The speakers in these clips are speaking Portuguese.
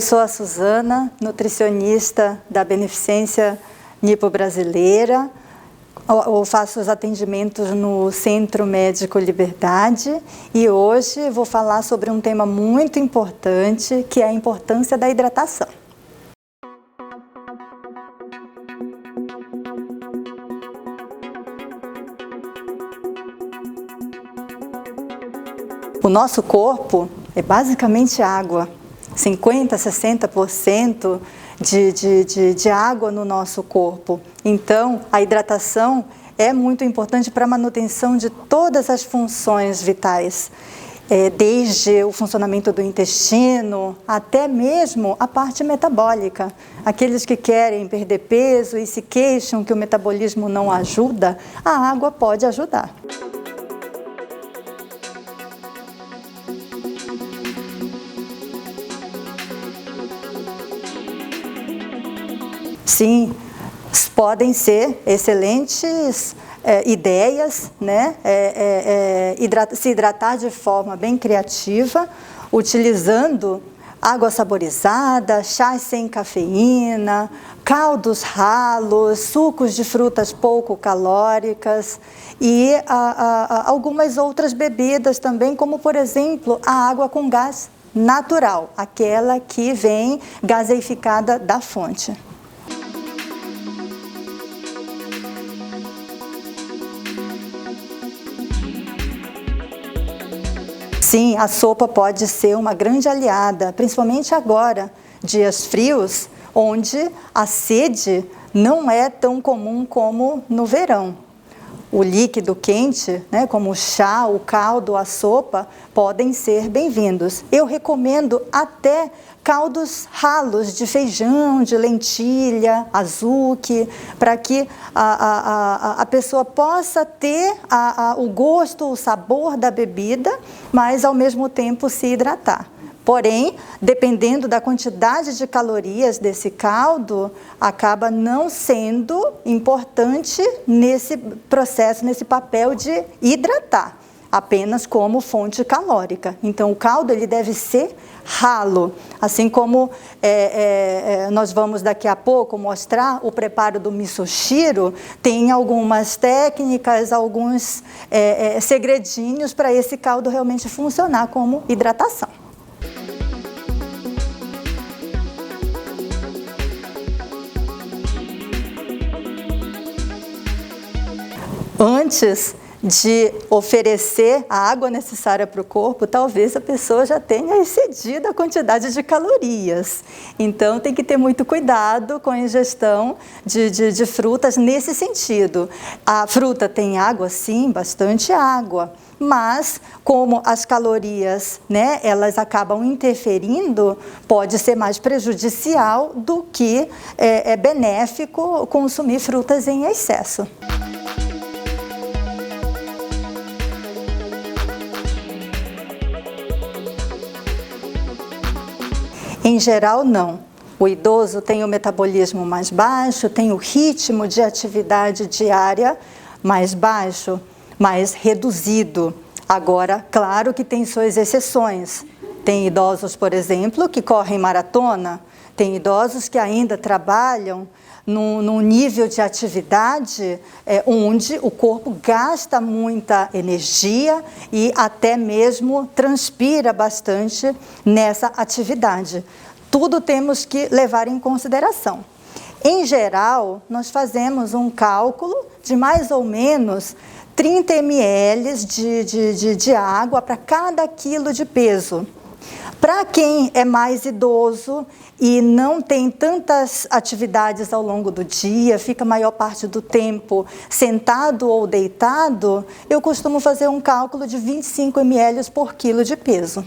sou a Suzana, nutricionista da Beneficência Nipo-Brasileira. Eu faço os atendimentos no Centro Médico Liberdade e hoje vou falar sobre um tema muito importante, que é a importância da hidratação. O nosso corpo é basicamente água. 50%, 60% de água no nosso corpo. Então, a hidratação é muito importante para a manutenção de todas as funções vitais, desde o funcionamento do intestino até mesmo a parte metabólica. Aqueles que querem perder peso e se queixam que o metabolismo não ajuda, a água pode ajudar. Sim, podem ser excelentes ideias, né? Se hidratar de forma bem criativa, utilizando água saborizada, chás sem cafeína, caldos ralos, sucos de frutas pouco calóricas e algumas outras bebidas também, como por exemplo a água com gás natural, aquela que vem gaseificada da fonte. Sim, a sopa pode ser uma grande aliada, principalmente agora, dias frios, onde a sede não é tão comum como no verão. O líquido quente, né, como o chá, o caldo, a sopa, podem ser bem-vindos. Eu recomendo até caldos ralos de feijão, de lentilha, azuki, para que a pessoa possa ter o gosto, o sabor da bebida, mas ao mesmo tempo se hidratar. Porém, dependendo da quantidade de calorias desse caldo, acaba não sendo importante nesse processo, nesse papel de hidratar, apenas como fonte calórica. Então, o caldo ele deve ser ralo, assim como nós vamos daqui a pouco mostrar o preparo do misoshiro, tem algumas técnicas, alguns segredinhos para esse caldo realmente funcionar como hidratação. Antes de oferecer a água necessária para o corpo, talvez a pessoa já tenha excedido a quantidade de calorias. Então, tem que ter muito cuidado com a ingestão de frutas nesse sentido. A fruta tem água, sim, bastante água, mas como as calorias, né, elas acabam interferindo, pode ser mais prejudicial do que benéfico consumir frutas em excesso. Em geral, não. O idoso tem o metabolismo mais baixo, tem o ritmo de atividade diária mais baixo, mais reduzido. Agora, claro que tem suas exceções. Tem idosos, por exemplo, que correm maratona, tem idosos que ainda trabalham num nível de atividade onde o corpo gasta muita energia e até mesmo transpira bastante nessa atividade. Tudo temos que levar em consideração. Em geral, nós fazemos um cálculo de mais ou menos 30 ml de água para cada quilo de peso. Para quem é mais idoso e não tem tantas atividades ao longo do dia, fica a maior parte do tempo sentado ou deitado, eu costumo fazer um cálculo de 25 ml por quilo de peso.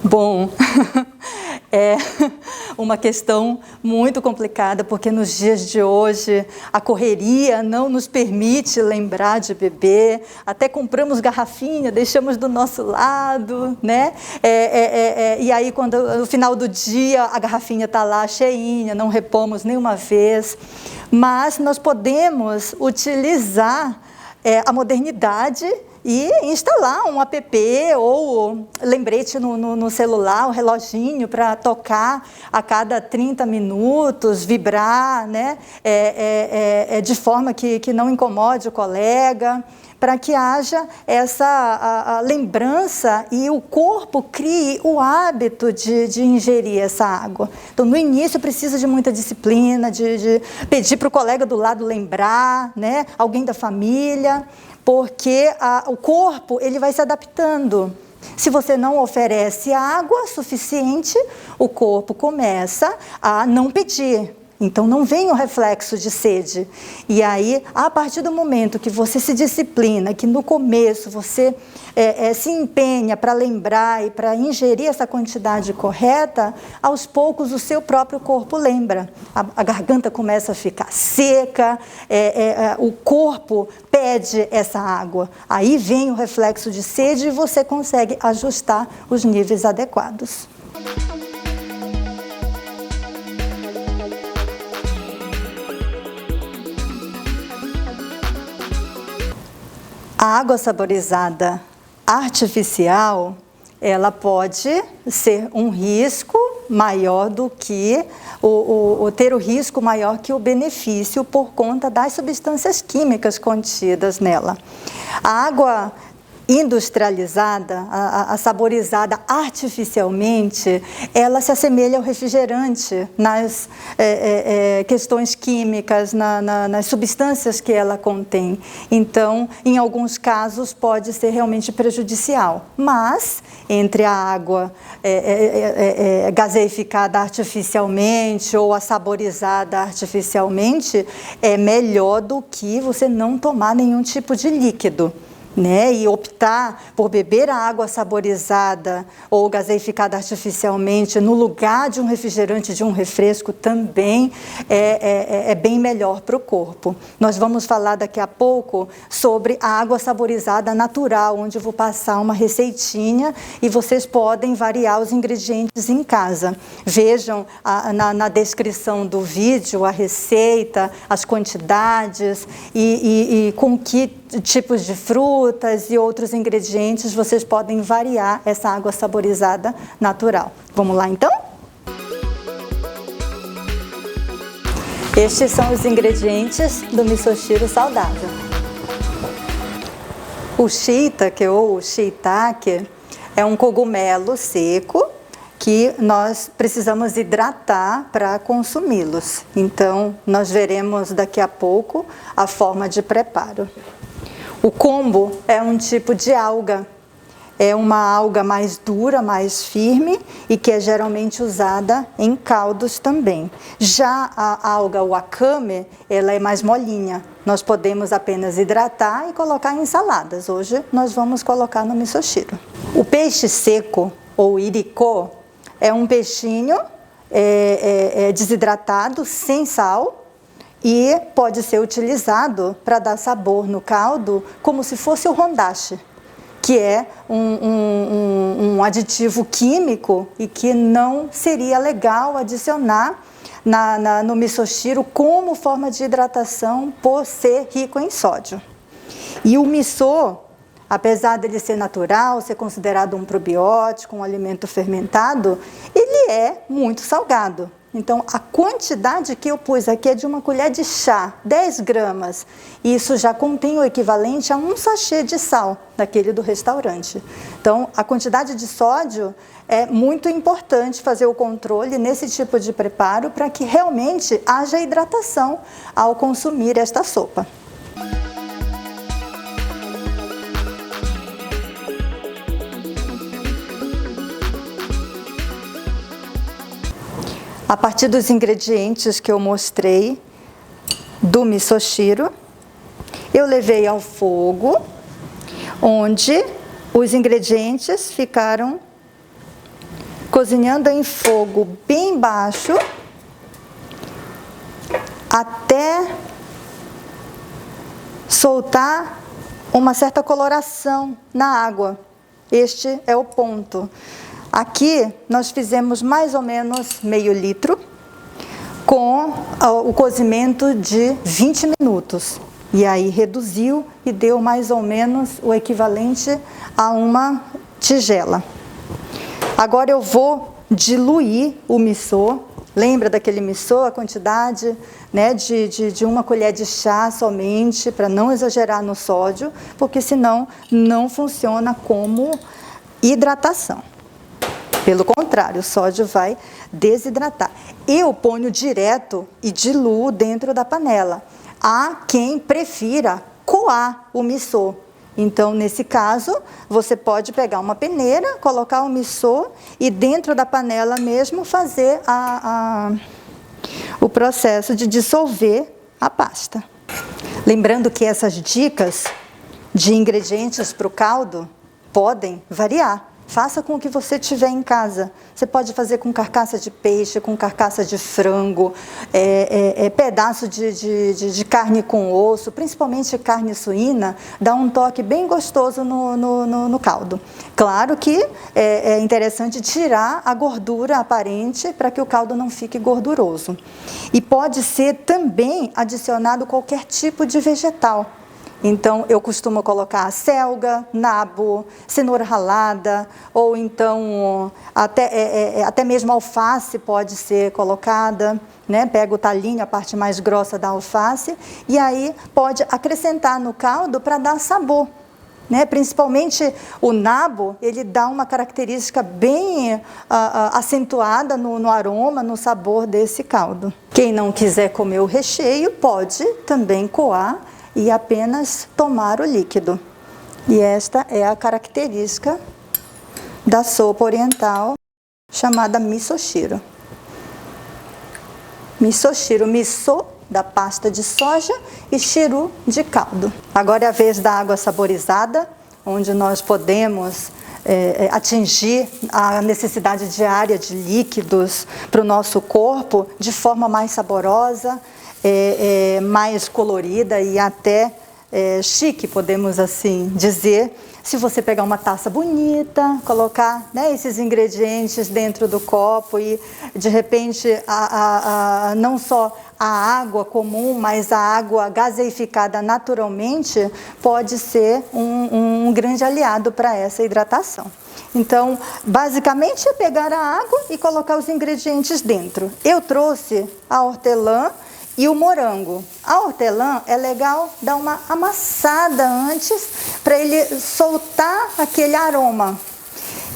Bom, é uma questão muito complicada, porque nos dias de hoje a correria não nos permite lembrar de beber, até compramos garrafinha, deixamos do nosso lado, né? E aí, quando no final do dia a garrafinha está lá cheinha, não repomos nenhuma vez, mas nós podemos utilizar a modernidade e instalar um app ou lembrete no celular, um reloginho para tocar a cada 30 minutos, vibrar, né? De forma que não incomode o colega, para que haja essa lembrança e o corpo crie o hábito de ingerir essa água. Então, no início, precisa de muita disciplina, de pedir para o colega do lado lembrar, né? Alguém da família, porque o corpo ele vai se adaptando. Se você não oferece água suficiente, o corpo começa a não pedir. Então, não vem o reflexo de sede. E aí, a partir do momento que você se disciplina, que no começo você se empenha para lembrar e para ingerir essa quantidade correta, aos poucos o seu próprio corpo lembra. A garganta começa a ficar seca, o corpo pede essa água. Aí vem o reflexo de sede e você consegue ajustar os níveis adequados. A água saborizada artificial, ela pode ser um risco maior do que ter o risco maior que o benefício por conta das substâncias químicas contidas nela. A água industrializada, a saborizada artificialmente, ela se assemelha ao refrigerante nas questões químicas, nas substâncias que ela contém. Então, em alguns casos, pode ser realmente prejudicial. Mas, entre a água gaseificada artificialmente ou a saborizada artificialmente, é melhor do que você não tomar nenhum tipo de líquido. Né? E optar por beber a água saborizada ou gaseificada artificialmente no lugar de um refrigerante, de um refresco, também é bem melhor para o corpo. Nós vamos falar daqui a pouco sobre a água saborizada natural, onde eu vou passar uma receitinha e vocês podem variar os ingredientes em casa. Vejam na descrição do vídeo a receita, as quantidades e com que tipos de frutas e outros ingredientes vocês podem variar essa água saborizada natural. Vamos lá então? Estes são os ingredientes do misoshiro saudável. O shiitake ou shiitake é um cogumelo seco que nós precisamos hidratar para consumi-los. Então, nós veremos daqui a pouco a forma de preparo. O kombu é um tipo de alga. É uma alga mais dura, mais firme e que é geralmente usada em caldos também. Já a alga wakame, ela é mais molinha. Nós podemos apenas hidratar e colocar em saladas. Hoje nós vamos colocar no misoshiro. O peixe seco, ou iriko, é um peixinho desidratado, sem sal, e pode ser utilizado para dar sabor no caldo, como se fosse o hondashi, que é um aditivo químico e que não seria legal adicionar no misoshiro como forma de hidratação por ser rico em sódio. E o miso, apesar dele ser natural, ser considerado um probiótico, um alimento fermentado, ele é muito salgado. Então, a quantidade que eu pus aqui é de uma colher de chá, 10 gramas. E isso já contém o equivalente a um sachê de sal, daquele do restaurante. Então, a quantidade de sódio é muito importante fazer o controle nesse tipo de preparo para que realmente haja hidratação ao consumir esta sopa. A partir dos ingredientes que eu mostrei do misoshiro, eu levei ao fogo, onde os ingredientes ficaram cozinhando em fogo bem baixo, até soltar uma certa coloração na água. Este é o ponto. Aqui nós fizemos mais ou menos meio litro com o cozimento de 20 minutos. E aí reduziu e deu mais ou menos o equivalente a uma tigela. Agora eu vou diluir o miso. Lembra daquele miso, a quantidade, né, de uma colher de chá somente, para não exagerar no sódio, porque senão não funciona como hidratação. Pelo contrário, o sódio vai desidratar. Eu ponho direto e diluo dentro da panela. Há quem prefira coar o miso. Então, nesse caso, você pode pegar uma peneira, colocar o miso e dentro da panela mesmo fazer o processo de dissolver a pasta. Lembrando que essas dicas de ingredientes para o caldo podem variar. Faça com o que você tiver em casa. Você pode fazer com carcaça de peixe, com carcaça de frango, pedaço de carne com osso, principalmente carne suína, dá um toque bem gostoso no caldo. Claro que é interessante tirar a gordura aparente para que o caldo não fique gorduroso. E pode ser também adicionado qualquer tipo de vegetal. Então, eu costumo colocar selga, nabo, cenoura ralada, ou então até mesmo alface pode ser colocada, né? Pega o talinho, a parte mais grossa da alface, e aí pode acrescentar no caldo para dar sabor. Né? Principalmente o nabo, ele dá uma característica bem acentuada no aroma, no sabor desse caldo. Quem não quiser comer o recheio, pode também coar e apenas tomar o líquido. E esta é a característica da sopa oriental chamada misoshiro. Misoshiro, miso da pasta de soja e shiru de caldo. Agora é a vez da água saborizada, onde nós podemos atingir a necessidade diária de líquidos para o nosso corpo de forma mais saborosa, mais colorida e até chique, podemos assim dizer. Se você pegar uma taça bonita, colocar, né, esses ingredientes dentro do copo e de repente não só a água comum, mas a água gaseificada naturalmente pode ser um grande aliado para essa hidratação. Então, basicamente é pegar a água e colocar os ingredientes dentro. Eu trouxe a hortelã e o morango. A hortelã é legal dar uma amassada antes para ele soltar aquele aroma.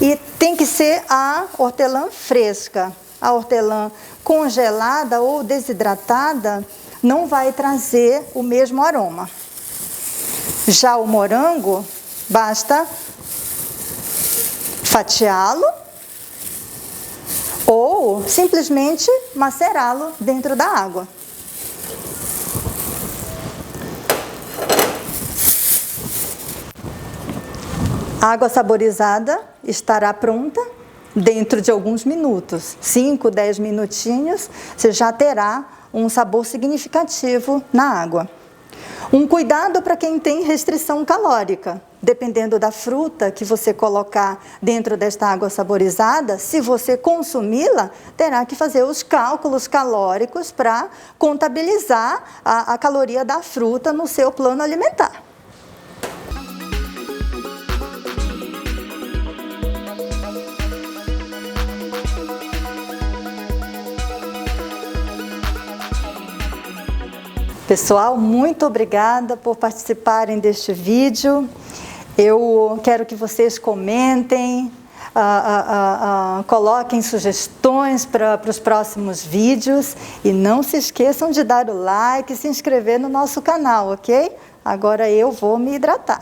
E tem que ser a hortelã fresca. A hortelã congelada ou desidratada não vai trazer o mesmo aroma. Já o morango, basta fatiá-lo ou simplesmente macerá-lo dentro da água. A água saborizada estará pronta dentro de alguns minutos, 5, 10 minutinhos, você já terá um sabor significativo na água. Um cuidado para quem tem restrição calórica. Dependendo da fruta que você colocar dentro desta água saborizada, se você consumi-la, terá que fazer os cálculos calóricos para contabilizar a caloria da fruta no seu plano alimentar. Pessoal, muito obrigada por participarem deste vídeo. Eu quero que vocês comentem, coloquem sugestões para os próximos vídeos e não se esqueçam de dar o like e se inscrever no nosso canal, ok? Agora eu vou me hidratar.